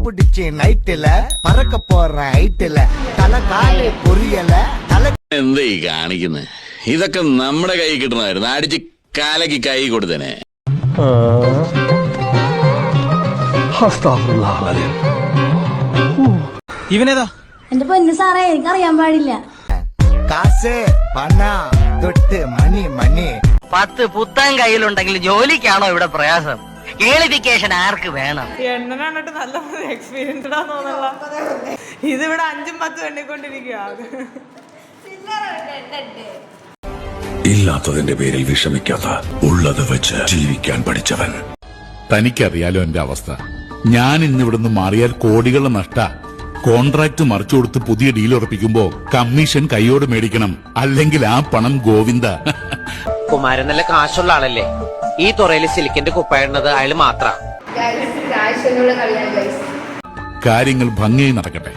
പിടിച്ച് നൈറ്റില പറക്ക പോற ഹൈറ്റില തല കാല് പൊറിയല തല എന്താ ഈ കാണിക്കുന്നത്? ഇതൊക്കെ നമ്മുടെ കൈ കിട്ടണമായിരുന്നു. അടിച്ച് കാലക്ക് കൈ കൊടുത്തേനെ. ഇവനേതാ? എന്റെ പൊന്നു സാറേ, എനിക്കറിയാൻ പാടില്ല. കാശ് പണ തൊട്ട് മണി മണി 10 പുത്തൻ കയ്യിലുണ്ടെങ്കിൽ ജോലിക്കാണോ ഇവിടെ പ്രയാസം? ക്വാളിഫിക്കേഷൻ ആർക്ക് വേണം? എണ്ണ കണ്ടിട്ട് നല്ല എക്സ്പീരിയൻസ്ഡാ തോന്നല്ല. ഇതിവിടെ 5ഉം 10ഉം എണ്ണിക്കൊണ്ടിരിക്കുക. ഇല്ലാത്തതിന്റെ പേരിൽ വിഷമിക്കാത്ത ഉള്ളത് വെച്ച് ജീവിക്കാൻ പഠിച്ചവൻ. തനിക്കറിയാലോ എന്റെ അവസ്ഥ. ഞാൻ ഇന്നിവിടുന്ന് മാറിയാൽ കോടികളുടെ നഷ്ട. കോൺട്രാക്ട് മറിച്ചു കൊടുത്ത് പുതിയ ഡീൽ ഉറപ്പിക്കുമ്പോ കമ്മീഷൻ കൈയോട് മേടിക്കണം, അല്ലെങ്കിൽ ആ പണം ഗോവിന്ദ. കുമാരൻ നല്ല കാശുള്ള ആളല്ലേ? ഈ തുറയിൽ സിലിക്കിന്റെ കുപ്പായിടുന്നത് അയാൾ മാത്ര. കാര്യങ്ങൾ ഭംഗിയായി നടക്കട്ടെ.